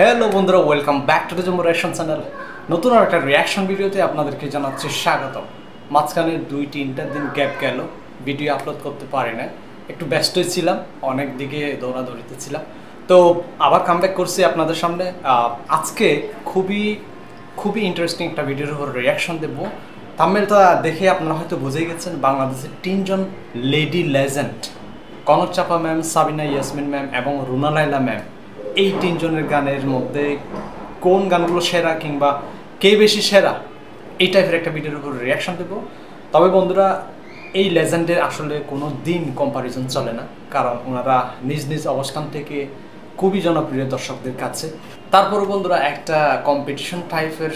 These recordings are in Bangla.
হ্যালো বন্ধুরা, welcome back to the Jammu reaction channel. নতুন আর একটা রিয়াকশন ভিডিওতে আপনাদেরকে জানাচ্ছি স্বাগতম। মাঝখানে 2-3টা দিন গ্যাপ গেল, ভিডিও আপলোড করতে পারি না, একটু ব্যস্তই ছিলাম, অনেক দিকে দৌড়াদৌড়িতে ছিলাম। তো আবার কামব্যাক করছি আপনাদের সামনে। আজকে খুবই ইন্টারেস্টিং একটা ভিডিওর উপর রিয়াকশন দেবো। থাম্বনেলটা দেখে আপনারা হয়তো বুঝেই গেছেন, বাংলাদেশের 3জন লেডি লেজেন্ড কনক চাপা ম্যাম, সাবিনা ইয়াসমিন ম্যাম এবং রুনা লায়লা ম্যাম, এই 3জনের গানের মধ্যে কোন গানগুলো সেরা কিংবা কে বেশি সেরা, এই টাইপের একটা ভিডিওর উপর রিয়াকশন দেবো। তবে বন্ধুরা, এই লেজেন্ডের আসলে কোনো দিন কম্পারিজন চলে না, কারণ ওনারা নিজ নিজ অবস্থান থেকে খুবই জনপ্রিয় দর্শকদের কাছে। তারপরও বন্ধুরা, একটা কম্পিটিশন টাইপের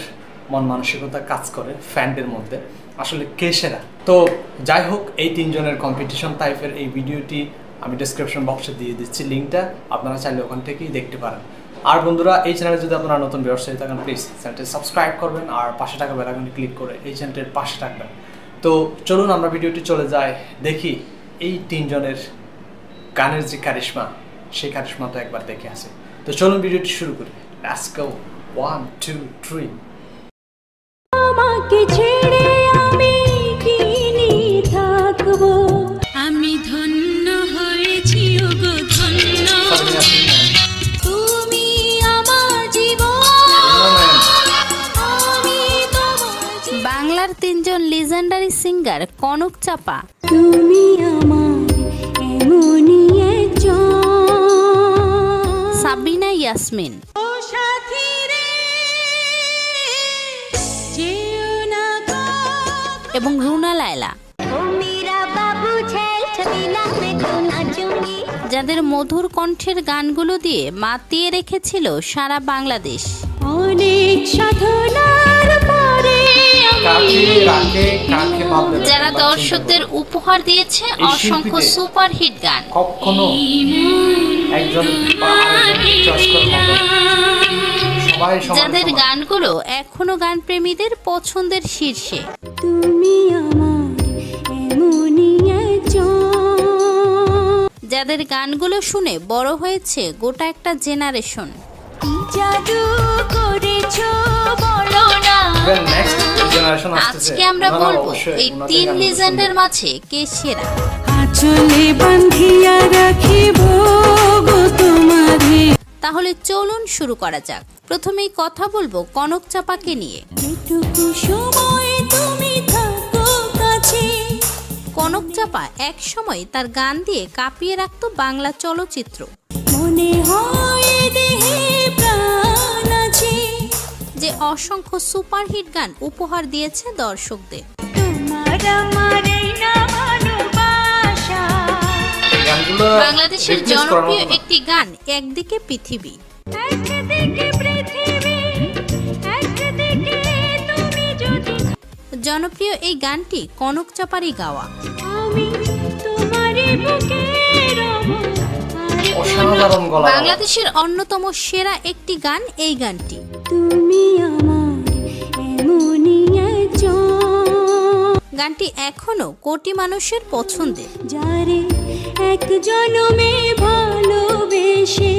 মন মানসিকতা কাজ করে ফ্যানদের মধ্যে, আসলে কে সেরা। তো যাই হোক, এই 3জনের কম্পিটিশন টাইপের এই ভিডিওটি আমি ডেসক্রিপশন বক্সে দিয়ে দিচ্ছি লিঙ্কটা, আপনারা চাইলে ওখান থেকেই দেখতে পারেন। আর বন্ধুরা, এই চ্যানেলে যদি আপনারা নতুন ভিউয়ার্স হয়ে থাকেন, প্লিজ চ্যানেলটি সাবস্ক্রাইব করবেন আর পাশে থাকা বেল আইকনে ক্লিক করে এই চ্যানেলটির পাশে থাকবেন। তো চলুন আমরা ভিডিওটি চলে যাই, দেখি এই 3জনের গানের যে কারিশমা, সেই কারিশমা তো একবার দেখে আসে। তো চলুন ভিডিওটি শুরু করি। Let's go, 1 2 3। আমাকে ছেড়ে আমি কি নিয়ে থাকবো, আমি ধন্য হয়েছি ওগো ধন্য, তুমি আমার জীবন। বাংলার 3জন লিজেন্ডারি সিঙ্গার কনক চাপা, তুমি আমার এমনই একজন, সাবিনা ইয়াসমিন, ও সাথী রে যেও না গো, এবং রুনা লায়লা, ও মেরা বাবু ছেল ছবিনা মে তো নাচুঙ্গি, যাদের মধুর কণ্ঠের গানগুলো দিয়ে মাতিয়ে রেখেছিল সারা বাংলাদেশ। অনেক সাধনার পরে যারা দর্শকদের উপহার দিয়েছে অসংখ্য সুপারহিট গান। কখনো একজন যাদের গানগুলো এখনো গানপ্রেমীদের পছন্দের শীর্ষে। তুমি আমার এমনই একজন, যাদের গানগুলো শুনে বড় হয়েছে গোটা একটা জেনারেশন। জাদু করেছো বলো না। আজকে আমরা বলবো এই 3 লিজেন্ডের মাঝে কে সেরা। আঁচলে বাঁধিয়া রাখিব গো তোমারে। তাহলে চলুন শুরু করা যাক। প্রথমেই কথা বলবো কনক চাপাকে নিয়ে। যেটুকু সময় তুমি থাকো কাছে, কনক চাপা এক সময় তার গান দিয়ে কাঁপিয়ে রাখতো বাংলা চলচ্চিত্র। মনে হয় দেহে প্রাণ আছে, যে অসংখ্য সুপারহিট গান উপহার দিয়েছে দর্শকদের। তোমার আমার এই না ভালোবাসা। বাংলাদেশের জনপ্রিয় একটি গান একদিকে পৃথিবী, একদিকে পৃথিবী, একদিকে তুমি যদি। জনপ্রিয় এই গানটি কনক চাপারই গাওয়া। আমি তোমারই বুকে রব। অসাধারণ গলা। বাংলাদেশের অন্যতম সেরা একটি গান এই গানটি। তুমি আমার এমনই একজন, গানটি এখনো কোটি মানুষের পছন্দের। যারে এক জনমে ভালোবেসে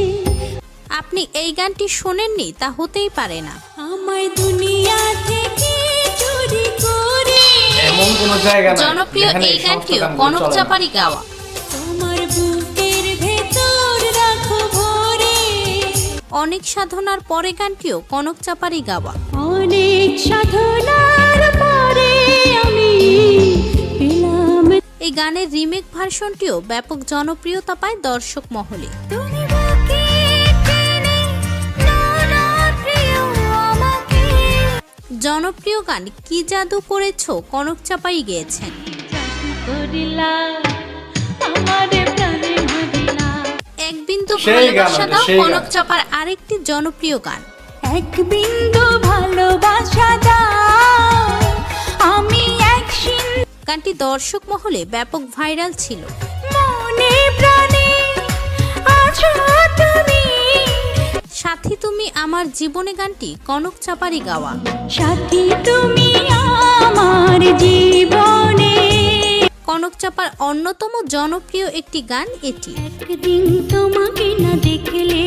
আপনি এই গানটি শোনেননি তা হতেই পারে না। আমায় দুনিয়া থেকে চুরি করে, এমন কোন জায়গা নাই জনপ্রিয় এই গানটিও কনক চাপারই গাওয়া। তোমার বুকের ভেতর রাখো ভরে, অনেক সাধনার পরে গানটিও কনক চাপারই গাওয়া। অনেক সাধনার পরে আমি পেলাম। এই গানের রিমেক ভার্সনটিও ব্যাপক জনপ্রিয়তা পায় দর্শক মহলে। তুমি বুকে টেনে নাও না প্রিয় আমাকে, জনপ্রিয় গান কি জাদু করেছো কনক চাপাই গেয়েছেন। জাদু করিলা আমারে প্রাণে ভরিলা। এক বিন্দু ভালোবাসা দাও কনক চাপার আরেকটি জনপ্রিয় গান। এক বিন্দু ভালোবাসা দাও, আমি এক সিন্ধু। গানটি দর্শক মহলে ব্যাপক ভাইরাল ছিল। মনে প্রাণে আছো তুমি, সাথী তুমি আমার জীবনে গানটি কনক চাপারই গাওয়া। সাথী তুমি আমার জীবনে। কনক চাপার অন্যতম জনপ্রিয় একটি গান এটি। একদিন তোমাকে না দেখলে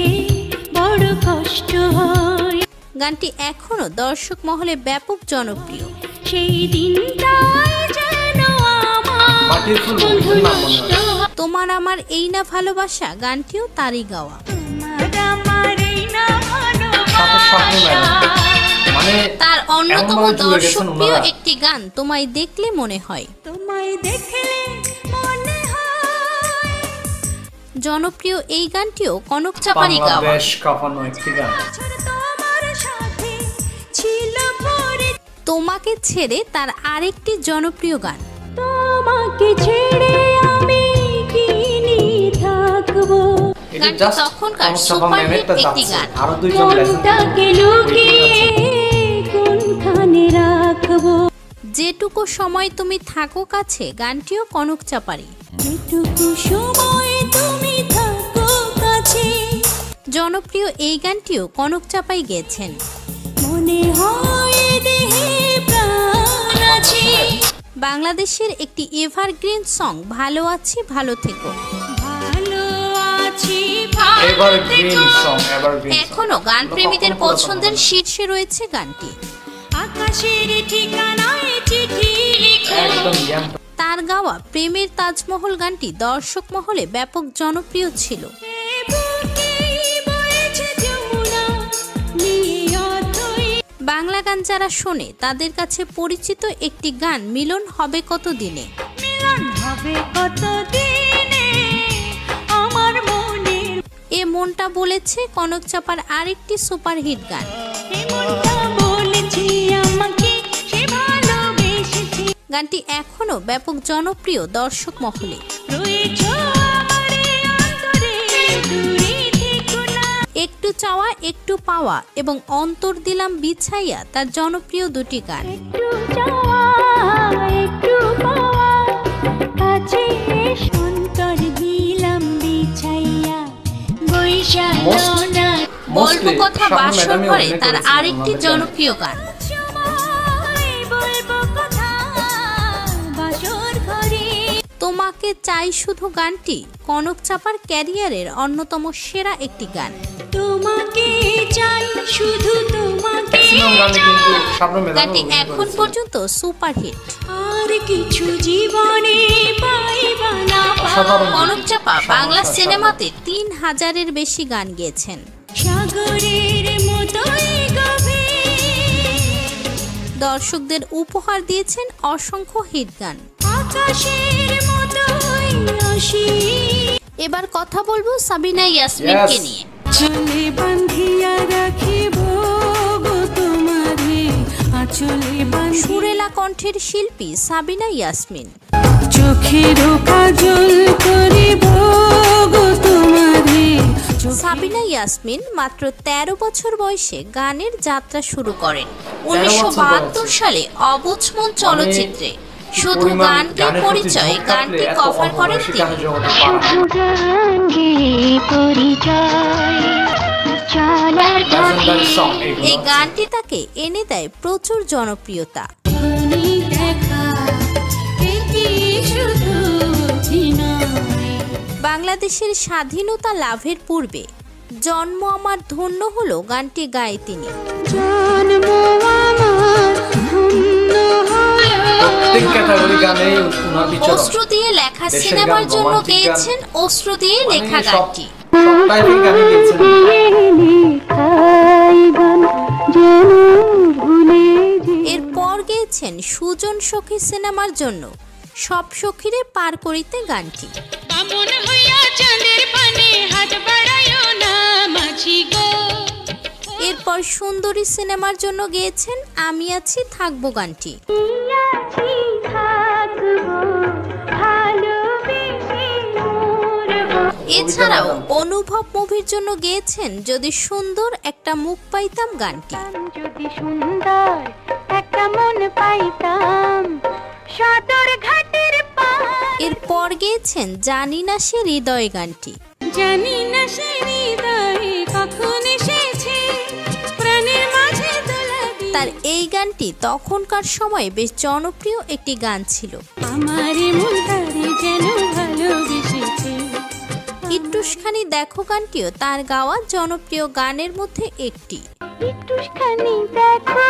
বড় কষ্ট হয়। গানটি এখনো দর্শক মহলে ব্যাপক জনপ্রিয়। সেই দিনটাই যেন আমার বন্ধু নষ্ট হয়। তোমার আমার এই না ভালোবাসা গানটিও তারই গাওয়া। আমার এই না ভালোবাসা মানে তার অন্যতম দর্শকপ্রিয় একটি গান তোমায় দেখলে মনে হয়। তোমায় দেখলে মনে হয়। জনপ্রিয় এই গানটিও কনক চাপারই গাওয়া। বেশ কাঁপানো একটি গান। তোমার সাথে ছিল পরে তোমাকে ছেড়ে তার আরেকটি জনপ্রিয় গান। তোমাকে ছেড়ে আমি কি নিয়ে থাকবো। গানটি তখনকার সুপারহিট একটি গান। আরো দুইজন মনটাকে লুকিয়ে কোনখানে রাখবো। যেটুকু সময় তুমি থাকো কাছে গানটিও কনক চাপারই। যেটুকু সময় তুমি থাকো কাছে। জনপ্রিয় এই গানটিও কনক চাপাই গেয়েছেন। মনে হয় দেহে প্রাণ আছে। বাংলাদেশের একটি এভারগ্রিন সং ভালো আছি ভালো থেকো। ভালো আছি এভারগ্রিন সং, এভারগ্রিন। এখনো গান প্রেমীদের পছন্দের শীর্ষে রয়েছে গানটি। আকাশের ঠিকানায় চিঠি লিখো। একদম তার গাওয়া প্রেমের তাজমহল গানটি দর্শক মহলে ব্যাপক জনপ্রিয় ছিল। বাংলা গান যারা শোনে তাদের কাছে পরিচিত একটি গান মিলন হবে কত দিনে। মিলন হবে কত দিনে আমার মনে। এ মনটা বলেছে কনক চাপার আরেকটি সুপারহিট গান। মনটা বলেছি আমাকে সে ভালোবেসেছে। গানটি এখনো ব্যাপক জনপ্রিয় দর্শক মহলে। রয়েছো আমারে অন্তরে দূরে থেকো না। একটু চাওয়া একটু পাওয়া এবং অন্তর দিলাম বিছাইয়া তার জনপ্রিয় দুটি গান। একটু চাওয়া একটু পাওয়া কাছে অন্তর দিলাম বিছাইয়া বৈশাখ না। গল্প কথা বাসর ঘরে তার আরেকটি জনপ্রিয় গান। বলবো কথা বাসর ঘরে। তোমাকে চাই শুধু গানটি কনক চাপার ক্যারিয়ারের অন্যতম সেরা একটি গান। তোমাকে চাই শুধু তোমাকে গানটি এখন পর্যন্ত সুপারহিট। আর কিছু জীবনে পাইবা না। কনক চাপা বাংলা সিনেমাতে 3000-এর বেশি গান গেয়েছেন। সাগরের মতোই গভীর দর্শকদের উপহার দিয়েছেন অসংখ্য হিট গান। আকাশের মতোই অসীম। এবার কথা বলবো সাবিনা ইয়াসমিনকে নিয়ে। চলে বাঁধিয়া রাখিব গো তোমারে আঁচলে বাঁধি। সুরেলা কণ্ঠের শিল্পী সাবিনা ইয়াসমিন। চোখের কাজল করিব গো তোমারে। সাবিনা ইয়াসমিন মাত্র 13 বছর বয়সে গানের যাত্রা শুরু করেন। 1972 সালে অবুঝ মন চলচ্চিত্রে শুধু গানকে পরিচয় গানটি কভার করেন তিনি। এই গানটি তাকে এনে দেয় প্রচুর জনপ্রিয়তা। বাংলাদেশের স্বাধীনতা লাভের পূর্বে জন্ম আমার ধন্য হলো গানটি গায়ে তিনি। অশ্রু দিয়ে লেখা সিনেমার জন্য গেয়েছেন অশ্রু দিয়ে লেখা গানটি। এরপর গেয়েছেন সুজন সখী সিনেমার জন্য সব সখীরে পার করিতে গানটি। এরপর সুন্দরী সিনেমার জন্য গেয়েছেন আমি আছি থাকবো গানটি। এছাড়াও অনুভব মুভির জন্য গেয়েছেন যদি সুন্দর একটা মুখ পাইতাম গানটি। যদি সুন্দর একটা মন পাইতাম সদর ঘাটের পার। এরপর গেয়েছেন জানি না সে হৃদয় গানটি। জানি না সে হৃদয়ে কখন এসেছে প্রাণের মাঝে দোলা দিয়ে। তার এই গানটি তখনকার সময়ে বেশ জনপ্রিয় একটি গান ছিল। আমারে মন তারে যেন ভালোবেসেছে একটুখানি দেখো গানটিও তার গাওয়া জনপ্রিয় গানের মধ্যে একটি। একটুখানি দেখো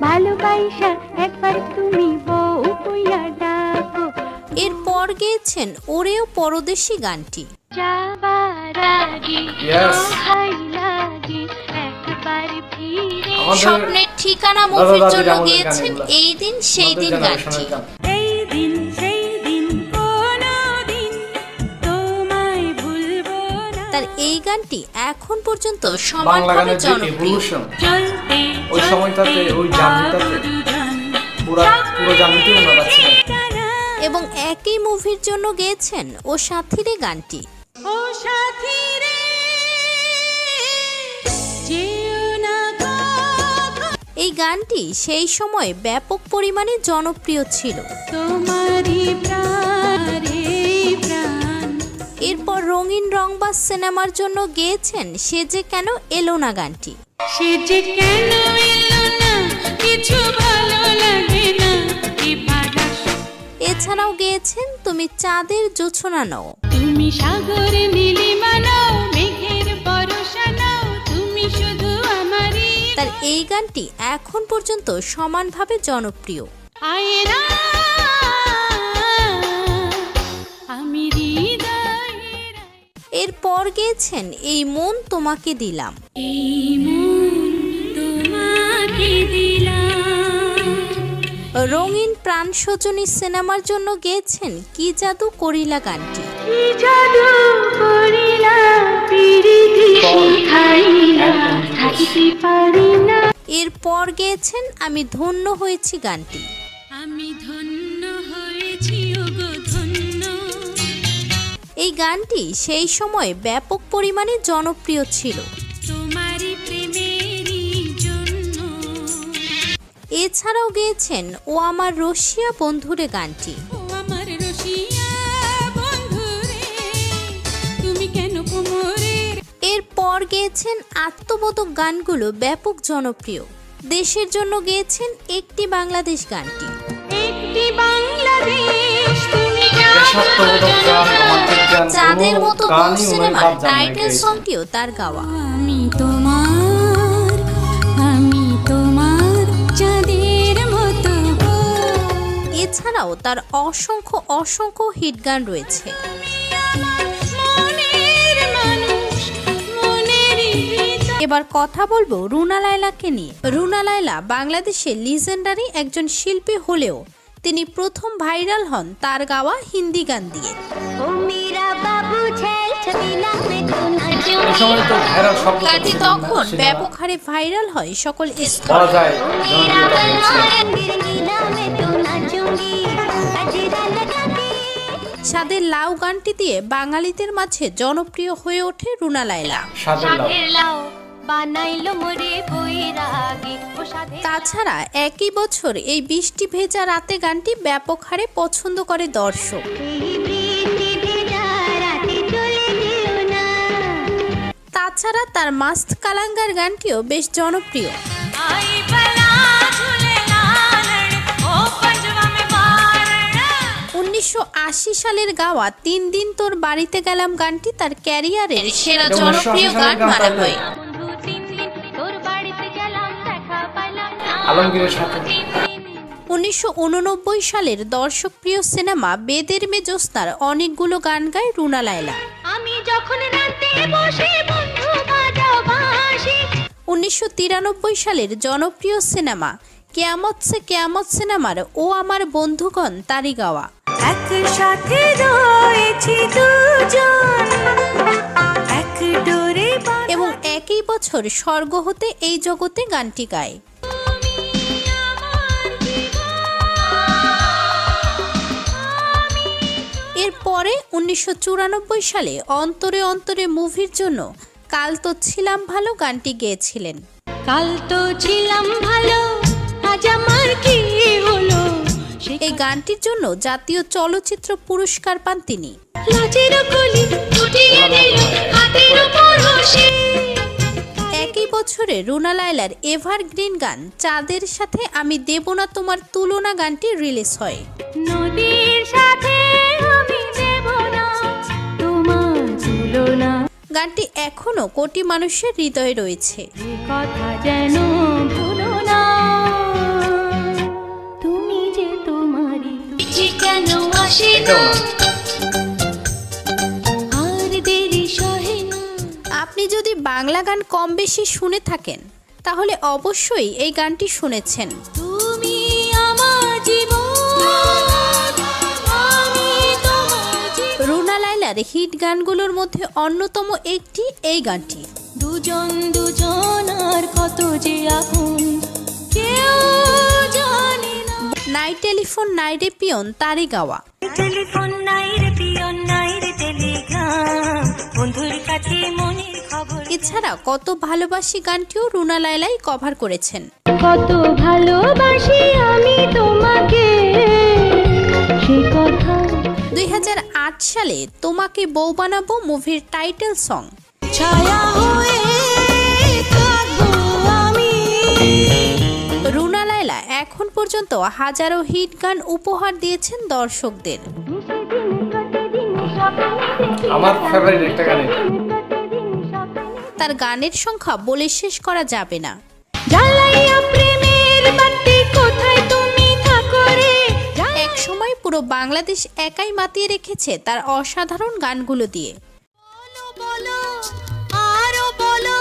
ভালোবাসা একবার তুমি বউ কইয়া ডাকো। এরপর গেয়েছেন ওরেও পরদেশি গানটি। যাবার আগে হাই লাগে একবার ফিরে। স্বপ্নের ঠিকানা মুভির জন্য গেয়েছেন এই দিন সেই দিন গানটি। এই দিন সেই দিন কোনদিন তোমায় ভুলবো না। তার এই গানটি এখন পর্যন্ত সমানভাবে জনপ্রিয়। চলতে ওই সময়টাতে ওই জার্নিটাতে পুরো জার্নিতে ওনারা ছিলেন। এবং একই মুভির জন্য গেয়েছেন ও সাথীরে গানটি। ও সাথী রে যেও না কখনো। এই গানটি সেই সময় ব্যাপক পরিমাণে জনপ্রিয় ছিল। তোমারই প্রাণে প্রাণ। এরপর রঙিন রংবাজ সিনেমার জন্য গেয়েছেন সে যে কেন এলো না গানটি। সে যে কেন এলো না কিছু ভালো লাগে না। এছাড়াও গেয়েছেন তুমি চাঁদের জোছনা নও। তুমি সাগরে নীলিমা নাও মেঘের বর্ষা নাও তুমি শুধু আমারই। তার এই গানটি এখন পর্যন্ত সমানভাবে জনপ্রিয়। আয়না আমি হৃদয়ের। এরপর গেয়েছেন এই মন তোমাকে দিলাম। এই মন তোমাকে দিলাম। রঙিন প্রাণ সজনী সিনেমার জন্য গেয়েছেন কি জাদু করিলা গানটি। কি জাদু করিলা পিরিতি শিখাইলা থাকিতে পারি না। এরপর গেয়েছেন আমি ধন্য হয়েছি গানটি। আমি ধন্য হয়েছি ওগো ধন্য। এই গানটি সেই সময় ব্যাপক পরিমাণে জনপ্রিয় ছিল। তোমারই প্রেমেরই জন্য। এছাড়াও গেয়েছেন ও আমার রসিয়া বন্ধুরে গানটি। ও আমার রসিয়া বন্ধুরে তুমি কেন কোমরে। এরপর গেয়েছেন আত্মবোধক গানগুলো ব্যাপক জনপ্রিয়। দেশের জন্য গেয়েছেন একটি বাংলাদেশ গানটি। একটি বাংলাদেশ তুমি দেশাত্মবোধক গান, রোমান্টিক গান, চাঁদের কোনো মতো গানই উনি সিনেমার বাদ যান নাই টাইটেল গাইছেন। সংটিও তার গাওয়া। আমি তোমার চাঁদের মতো। এছাড়াও তার অসংখ্য অসংখ্য হিট গান রয়েছে। মনের মানুষ মনেরই ভিতর। এবার কথা বলবো রুনা লায়লাকে নিয়ে। রুনা লায়লা বাংলাদেশের লিজেন্ডারি একজন শিল্পী হলেও তিনি প্রথম ভাইরাল হন তার গাওয়া হিন্দি গান দিয়ে। ও মেরা বাবু ছেল ছবিলা মে তো নাচো। এই সময় তো ভাইরাল শব্দ গানটি তখন ব্যাপক হারে ভাইরাল হয় সকল বলা স্তরে। যায় জনপ্রিয়তা পেয়েছিলেন। রঙ্গিলা মে তো নাচুঙ্গি গজরা লাগা কে। সাদের লাউ গানটি দিয়ে বাঙালিদের মাঝে জনপ্রিয় হয়ে ওঠে রুনা লায়লা। সাদের লাউ। সাদের লাউ বানাইলো মোরে বৈরাগী। ও সাদের তাছাড়া একই বছর এই বৃষ্টি ভেজা রাতে গানটি ব্যাপক হারে পছন্দ করে দর্শক। এই বৃষ্টি ভেজা রাতে চলে যেও না। তাছাড়া তার মাস্ত কালাঙ্গার গানটিও বেশ জনপ্রিয়। आई बला झूले लालड़ ओ पंजवा में बारड़ा। 1980 সালের গাওয়া 3 দিন তোর বাড়িতে গেলাম গানটি তার ক্যারিয়ারের সেরা এটা জনপ্রিয় 1980 গান সালের মানা গানটা হয়। বন্ধু 3 দিন তোর বাড়িতে গেলাম দেখা পাইলাম না। আলমগীরের সাথে 1989 সালের দর্শকপ্রিয় সিনেমা বেদের মে জ্যোৎস্নার অনেকগুলো গান গায় রুনা লায়লা। আমি যখন রাতে বসে বন্ধু বাজাও বাঁশি। 1993 সালের জনপ্রিয় সিনেমা কেয়ামত সে কেয়ামত সিনেমার ও আমার বন্ধুগণ তারই গাওয়া। একসাথে রয়েছি দুজন এক ডোরে এবং একই বছর স্বর্গ হতে এই জগতে গানটি গায়। এরপরে 1994 সালে অন্তরে অন্তরে মুভির জন্য কাল তো ছিলাম ভালো গানটি গেয়েছিলেন। কাল তো ছিলাম ভালো আজ আমার কি হলো। এই গানটির জন্য জাতীয় চলচ্চিত্র পুরস্কার পান তিনি। লাজের কলি ফুটিয়ে দিল হাতের উপর বসে। একই বছরে রুনা লায়লার এভারগ্রিন গান চাঁদের সাথে আমি দেব না তোমার তুলনা গানটি রিলিজ হয়। নদীর সাথে আমি দেব না তোমার তুলনা। গানটি এখনো কোটি মানুষের হৃদয়ে রয়েছে। কথা যেন ভুলো না, তুমি যে তোমারই কেন আসে না, আর দেরি সহে না। আপনি যদি বাংলা গান কম বেশি শুনে থাকেন তাহলে অবশ্যই এই গানটি শুনেছেন। তুমি আমার জীবন, আমি তোমার জীবন। রুনা লায়লার হিট গানগুলোর মধ্যে অন্যতম একটি এই গানটি। দুজন দুজনার কত যে আপন কেউ জানে না। নাই টেলিফোন নাই রে পিয়ন তারই গাওয়া। টেলিফোন নাই রে পিয়ন নাই রে টেলিগ্রাম, বন্ধুর কাছে মনের খবর। এছাড়া কত ভালোবাসি গানটিও রুনা লায়লাই কভার করেছেন। কত ভালোবাসি আমি তোমাকে, সে কথা 2008 সালে তোমাকে বউ বানাবো মুভির টাইটেল সং। ছায়া হয়ে থাকবো আমি। রুনা লায়লা এখন পর্যন্ত হাজারো হিট গান উপহার দিয়েছেন দর্শকদের। আমার ফেভারিট একটা গান এটা। তার গানের সংখ্যা বলে শেষ করা যাবে না। জ্বালাইয়া প্রেমের বাতি কোথায় তুমি থাকো রে। এক সময় পুরো বাংলাদেশ একাই মাতিয়ে রেখেছে তার অসাধারণ গানগুলো দিয়ে। বলো বলো আরো বলো,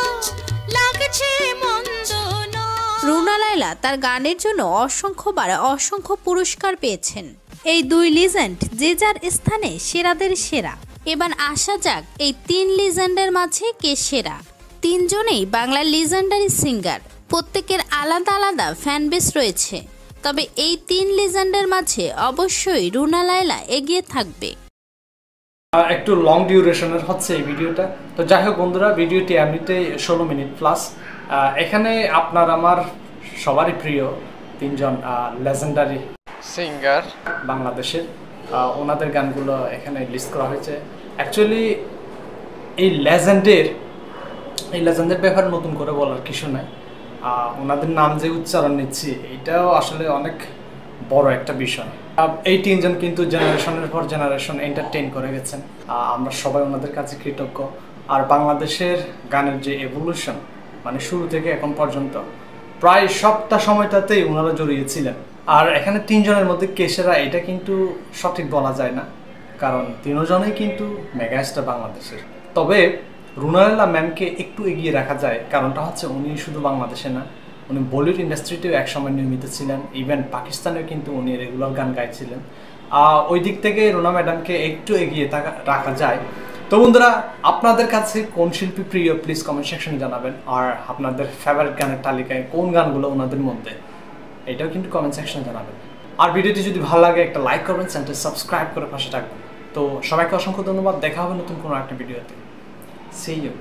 লাগছে মন্দ না। রুনা লায়লা তার গানের জন্য অসংখ্যবার অসংখ্য পুরস্কার পেয়েছেন। এই দুই লিজেন্ড যে যার স্থানে সেরাদের সেরা। এবার আসা যাক এই তিন লিজেন্ডের মাঝে কে সেরা। তিনজনেই বাংলার লিজেন্ডারি সিঙ্গার, প্রত্যেকের আলাদা আলাদা ফ্যান বেস রয়েছে, তবে এই তিন লিজেন্ডের মাঝে অবশ্যই রুনা লায়লা এগিয়ে থাকবে। একটু লং ডিউরেশনের হচ্ছে এই ভিডিওটা। তো যাই হোক বন্ধুরা, ভিডিওটি এমনিতেই 16 মিনিট প্লাস। এখানে আপনার আমার সবারই প্রিয় তিনজন লেজেন্ডারি সিঙ্গার বাংলাদেশের, ওনাদের গানগুলো এখানে লিস্ট করা হয়েছে। অ্যাকচুয়ালি এই লেজেন্ডের ব্যাপারে নতুন করে বলার কিছু নাই। ওনাদের নাম যে উচ্চারণ নিচ্ছি এটাও আসলে অনেক বড় একটা বিষয়। এই তিনজন কিন্তু জেনারেশনের পর জেনারেশন এন্টারটেইন করে গেছেন, আমরা সবাই ওনাদের কাছে কৃতজ্ঞ। আর বাংলাদেশের গানের যে এভলিউশন, মানে শুরু থেকে এখন পর্যন্ত প্রায় সবটা সময়টাতেই ওনারা জড়িয়েছিলেন। আর এখানে তিনজনের মধ্যে কে সেরা এটা কিন্তু সঠিক বলা যায় না, কারণ তিনজনেই কিন্তু মেগাস্টার বাংলাদেশের। তবে রুনা লায়লা ম্যামকে একটু এগিয়ে রাখা যায়, কারণটা হচ্ছে উনি শুধু বাংলাদেশে না, উনি বলিউড ইন্ডাস্ট্রিতেও একসময় নিয়মিত ছিলেন, ইভেন পাকিস্তানেও কিন্তু উনি রেগুলার গান গাইছিলেন। ওই দিক থেকে রুনা ম্যাডামকে একটু এগিয়ে রাখা যায়। তো বন্ধুরা, আপনাদের কাছে কোন শিল্পী প্রিয় প্লিজ কমেন্ট সেকশনে জানাবেন, আর আপনাদের ফেভারিট গানের তালিকায় কোন গানগুলো ওনাদের মধ্যে এটাও কিন্তু কমেন্ট সেকশনে জানাবেন। আর ভিডিওটি যদি ভালো লাগে একটা লাইক করবেন, চ্যানেলটি সাবস্ক্রাইব করে পাশে থাকবেন। তো সবাইকে অসংখ্য ধন্যবাদ, দেখা হবে নতুন কোনো একটা ভিডিওতে। See you.